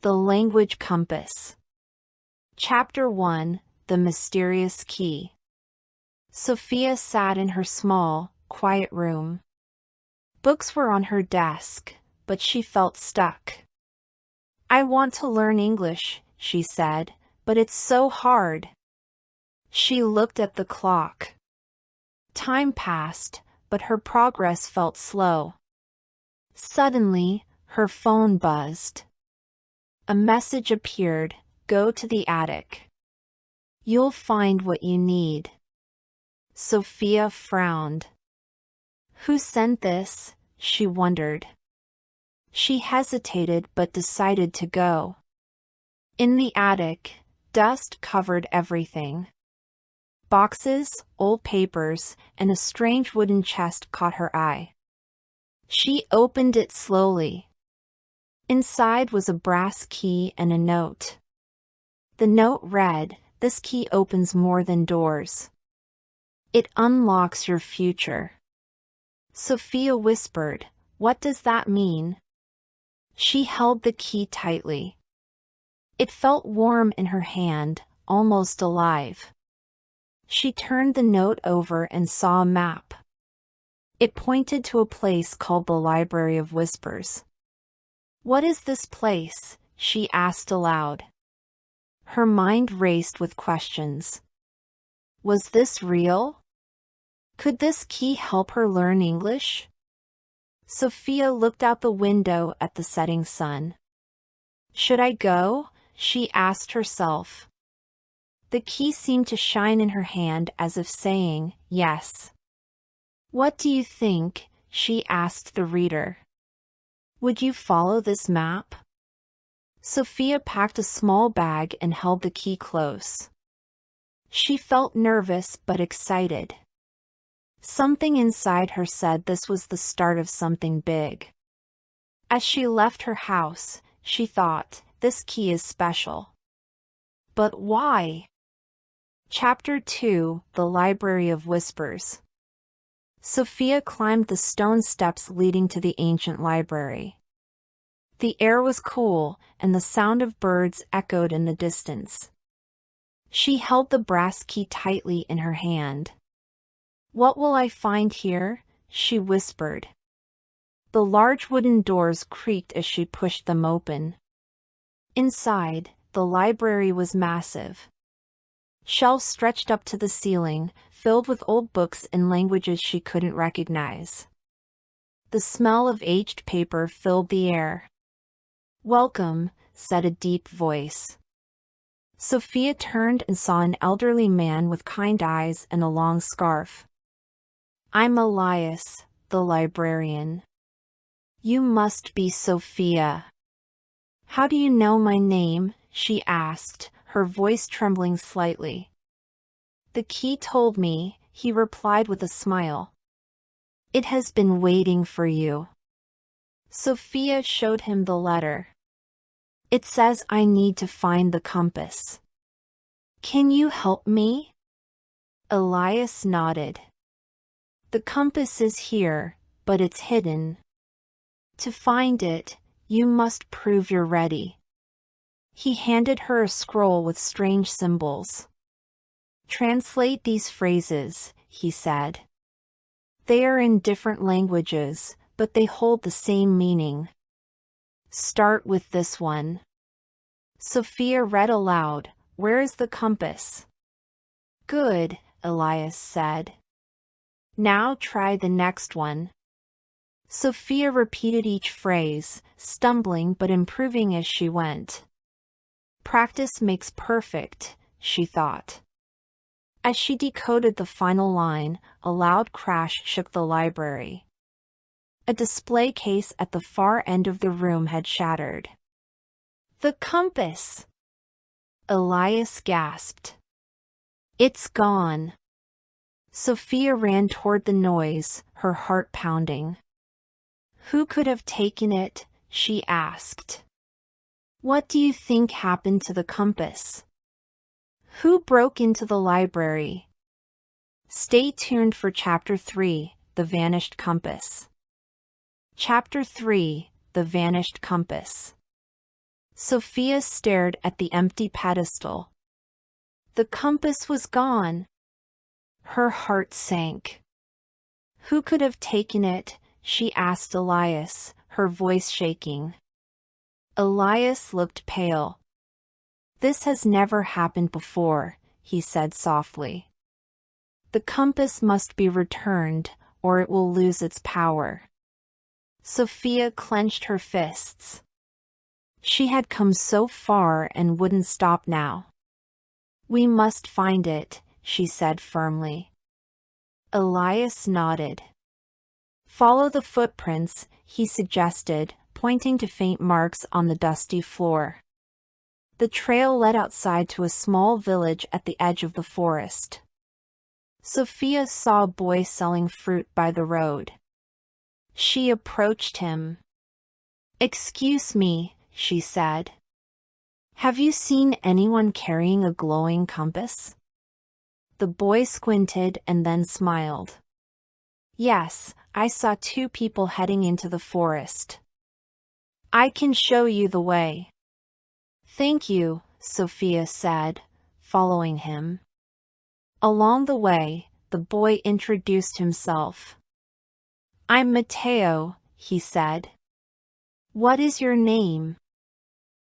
The Language Compass. Chapter 1, The Mysterious Key. Sophia sat in her small, quiet room. Books were on her desk, but she felt stuck. "I want to learn English," she said, "but it's so hard." She looked at the clock. Time passed, but her progress felt slow. Suddenly, her phone buzzed. A message appeared, "Go to the attic. You'll find what you need." Sophia frowned. Who sent this? She wondered. She hesitated but decided to go. In the attic, dust covered everything. Boxes, old papers, and a strange wooden chest caught her eye. She opened it slowly. Inside was a brass key and a note. The note read, "This key opens more than doors. It unlocks your future." Sophia whispered, "What does that mean?" She held the key tightly. It felt warm in her hand, almost alive. She turned the note over and saw a map. It pointed to a place called the Library of Whispers. "What is this place?" she asked aloud. Her mind raced with questions. Was this real? Could this key help her learn English? Sophia looked out the window at the setting sun. Should I go? She asked herself. The key seemed to shine in her hand as if saying, yes. "What do you think?" she asked the reader. "Would you follow this map?" Sophia packed a small bag and held the key close. She felt nervous but excited. Something inside her said this was the start of something big. As she left her house, she thought, this key is special. But why? Chapter 2, The Library of Whispers. Sophia climbed the stone steps leading to the ancient library. The air was cool, and the sound of birds echoed in the distance. She held the brass key tightly in her hand. "What will I find here?" she whispered. The large wooden doors creaked as she pushed them open. Inside, the library was massive. Shelves stretched up to the ceiling, filled with old books in languages she couldn't recognize. The smell of aged paper filled the air. "Welcome," said a deep voice. Sophia turned and saw an elderly man with kind eyes and a long scarf. "I'm Elias, the librarian." "You must be Sophia." "How do you know my name?" she asked, her voice trembling slightly. "The key told me," he replied with a smile. "It has been waiting for you." Sophia showed him the letter. "It says I need to find the compass. Can you help me?" Elias nodded. "The compass is here, but it's hidden. To find it, you must prove you're ready." He handed her a scroll with strange symbols. "Translate these phrases," he said. "They are in different languages, but they hold the same meaning. Start with this one." Sophia read aloud, "Where is the compass?" "Good," Elias said. "Now try the next one." Sophia repeated each phrase, stumbling but improving as she went. Practice makes perfect, she thought. As she decoded the final line, a loud crash shook the library. A display case at the far end of the room had shattered. "The compass!" Elias gasped. "It's gone." Sophia ran toward the noise, her heart pounding. "Who could have taken it?" she asked. "What do you think happened to the compass? Who broke into the library?" Stay tuned for Chapter 3, The Vanished Compass. Chapter 3, The Vanished Compass. Sophia stared at the empty pedestal. The compass was gone. Her heart sank. Who could have taken it? She asked Elias, her voice shaking. Elias looked pale. This has never happened before, he said softly. The compass must be returned, or it will lose its power. Sophia clenched her fists. She had come so far and wouldn't stop now. We must find it, she said firmly. Elias nodded. Follow the footprints, he suggested, pointing to faint marks on the dusty floor. The trail led outside to a small village at the edge of the forest. Sophia saw a boy selling fruit by the road. She approached him. "Excuse me," she said. "Have you seen anyone carrying a glowing compass?" The boy squinted and then smiled. "Yes, I saw 2 people heading into the forest. I can show you the way." "Thank you," Sophia said, following him. Along the way, the boy introduced himself. "I'm Matteo," he said. "What is your name?"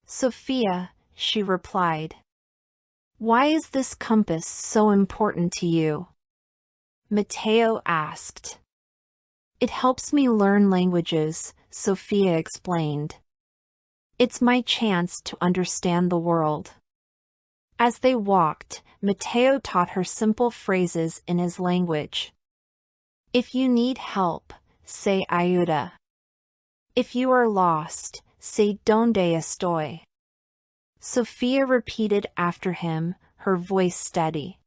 "Sophia," she replied. "Why is this compass so important to you?" Matteo asked. "It helps me learn languages," Sophia explained. "It's my chance to understand the world." As they walked, Matteo taught her simple phrases in his language. If you need help, say ayuda. If you are lost, say donde estoy. Sophia repeated after him, her voice steady.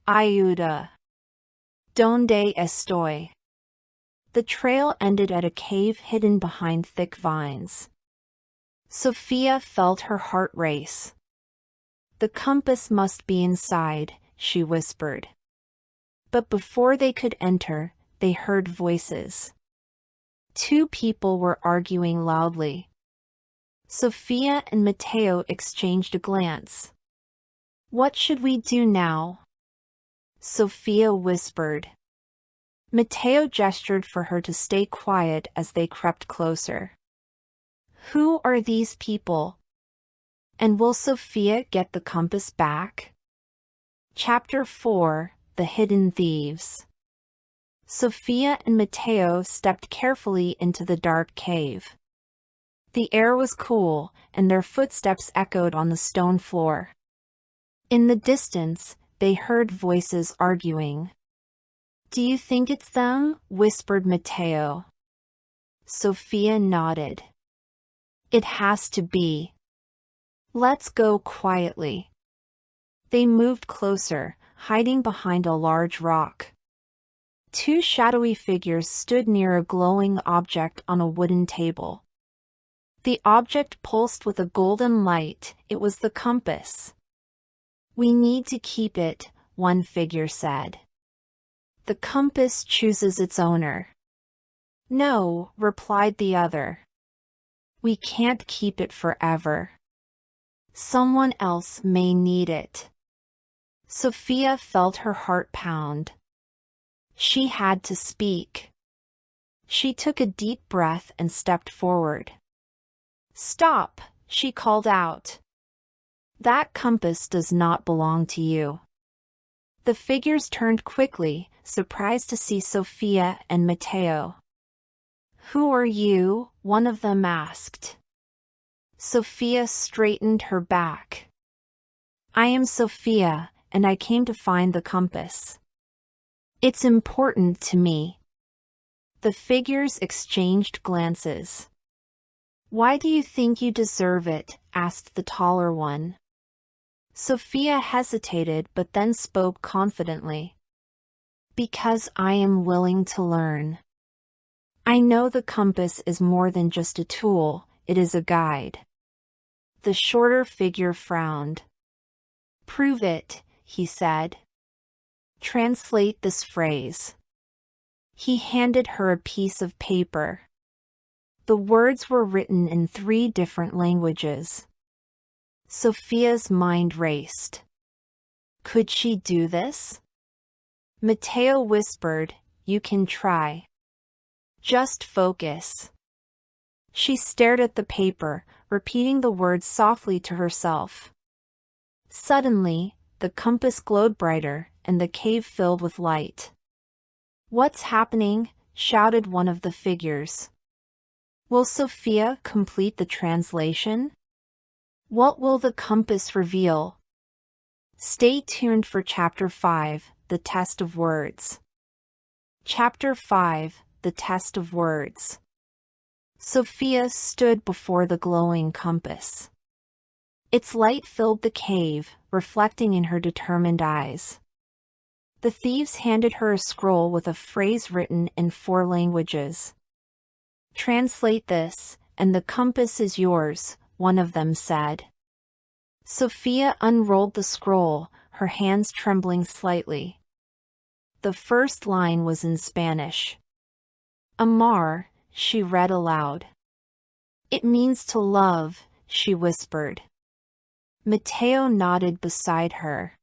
Ayuda. Donde estoy. The trail ended at a cave hidden behind thick vines. Sophia felt her heart race. The compass must be inside, she whispered. But before they could enter, they heard voices. 2 people were arguing loudly. Sophia and Matteo exchanged a glance. "What should we do now?" Sophia whispered. Matteo gestured for her to stay quiet as they crept closer. Who are these people? And will Sophia get the compass back? Chapter 4: The Hidden Thieves. Sophia and Matteo stepped carefully into the dark cave. The air was cool, and their footsteps echoed on the stone floor. In the distance, they heard voices arguing. "Do you think it's them?" whispered Matteo. Sophia nodded. "It has to be. Let's go quietly." They moved closer, hiding behind a large rock. 2 shadowy figures stood near a glowing object on a wooden table. The object pulsed with a golden light. It was the compass. "We need to keep it," one figure said. "The compass chooses its owner." "No," replied the other. "We can't keep it forever. Someone else may need it." Sophia felt her heart pound. She had to speak. She took a deep breath and stepped forward. "Stop," she called out. "That compass does not belong to you." The figures turned quickly, surprised to see Sophia and Matteo. "Who are you?" one of them asked. Sophia straightened her back. "I am Sophia, and I came to find the compass. It's important to me." The figures exchanged glances. "Why do you think you deserve it?" asked the taller one. Sophia hesitated but then spoke confidently. "Because I am willing to learn. I know the compass is more than just a tool, it is a guide." The shorter figure frowned. "Prove it," he said. "Translate this phrase." He handed her a piece of paper. The words were written in 3 different languages. Sophia's mind raced. Could she do this? Matteo whispered, "You can try. Just focus." She stared at the paper, repeating the words softly to herself. Suddenly, the compass glowed brighter, and the cave filled with light. "What's happening?" shouted one of the figures. "Will Sophia complete the translation? What will the compass reveal?" Stay tuned for Chapter 5, The Test of Words. Chapter 5, The Test of Words. Sophia stood before the glowing compass. Its light filled the cave, reflecting in her determined eyes. The thieves handed her a scroll with a phrase written in 4 languages. "Translate this, and the compass is yours," one of them said. Sophia unrolled the scroll, her hands trembling slightly. The first line was in Spanish. "Amar," she read aloud. "It means to love," she whispered. Matteo nodded beside her.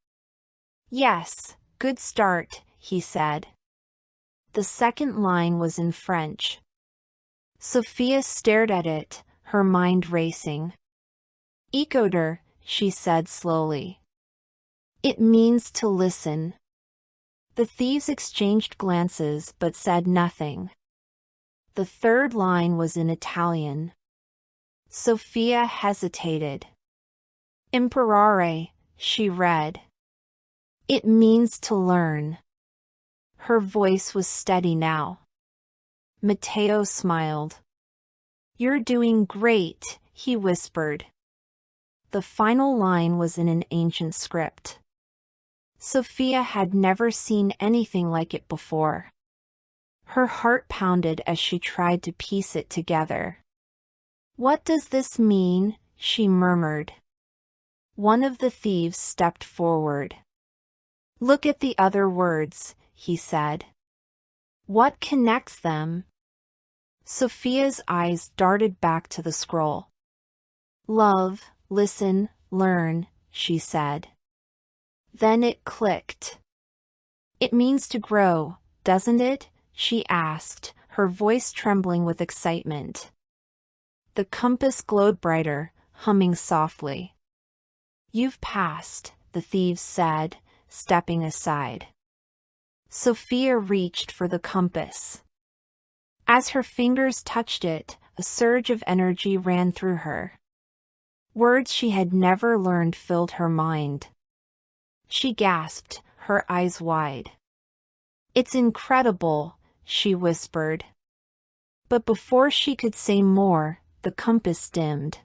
"Yes, good start," he said. The second line was in French. Sophia stared at it, her mind racing. "Écouter," she said slowly. "It means to listen." The thieves exchanged glances but said nothing. The third line was in Italian. Sophia hesitated. "Imparare," she read. "It means to learn." Her voice was steady now. Matteo smiled. "You're doing great," he whispered. The final line was in an ancient script. Sophia had never seen anything like it before. Her heart pounded as she tried to piece it together. "What does this mean?" she murmured. One of the thieves stepped forward. "Look at the other words," he said. "What connects them?" Sophia's eyes darted back to the scroll. "Love, listen, learn," she said. Then it clicked. "It means to grow, doesn't it?" she asked, her voice trembling with excitement. The compass glowed brighter, humming softly. "You've passed," the thieves said, stepping aside. Sophia reached for the compass. As her fingers touched it, a surge of energy ran through her. Words she had never learned filled her mind. She gasped, her eyes wide. "It's incredible," she whispered. But before she could say more, the compass dimmed.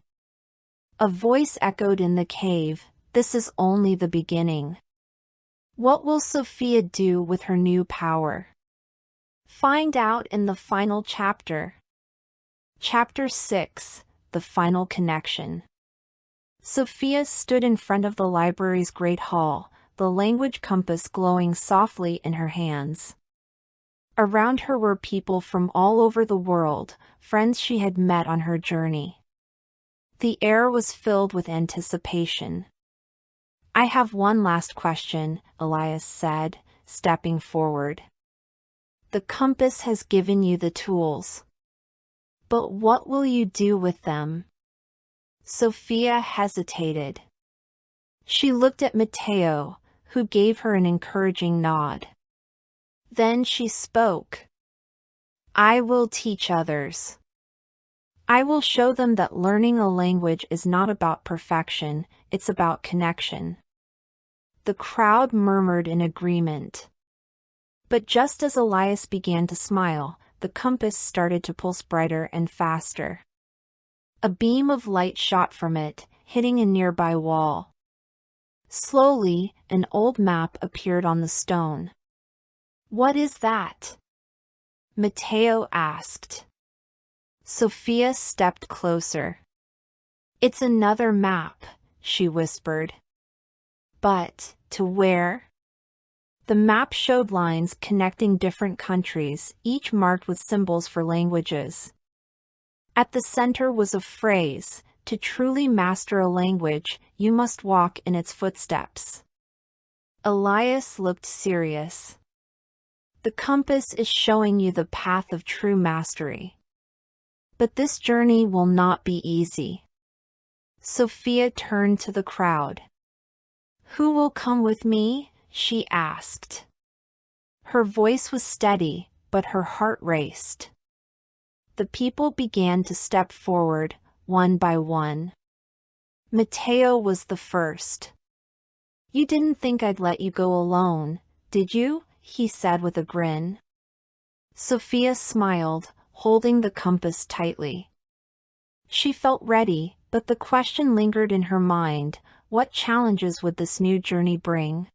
A voice echoed in the cave, "This is only the beginning." What will Sophia do with her new power? Find out in the final chapter. Chapter 6, The Final Connection. Sophia stood in front of the library's great hall, the language compass glowing softly in her hands. Around her were people from all over the world, friends she had met on her journey. The air was filled with anticipation. "I have one last question," Elias said, stepping forward. "The compass has given you the tools. But what will you do with them?" Sophia hesitated. She looked at Matteo, who gave her an encouraging nod. Then she spoke. "I will teach others. I will show them that learning a language is not about perfection, it's about connection." The crowd murmured in agreement. But just as Elias began to smile, the compass started to pulse brighter and faster. A beam of light shot from it, hitting a nearby wall. Slowly, an old map appeared on the stone. "What is that?" Matteo asked. Sophia stepped closer. "It's another map," she whispered. "But, to where?" The map showed lines connecting different countries, each marked with symbols for languages. At the center was a phrase: to truly master a language, you must walk in its footsteps. Elias looked serious. The compass is showing you the path of true mastery. But this journey will not be easy. Sophia turned to the crowd. Who will come with me? She asked. Her voice was steady, but her heart raced. The people began to step forward, one by one. Mateo was the first. You didn't think I'd let you go alone, did you? He said with a grin. Sophia smiled, holding the compass tightly. She felt ready, but the question lingered in her mind: what challenges would this new journey bring?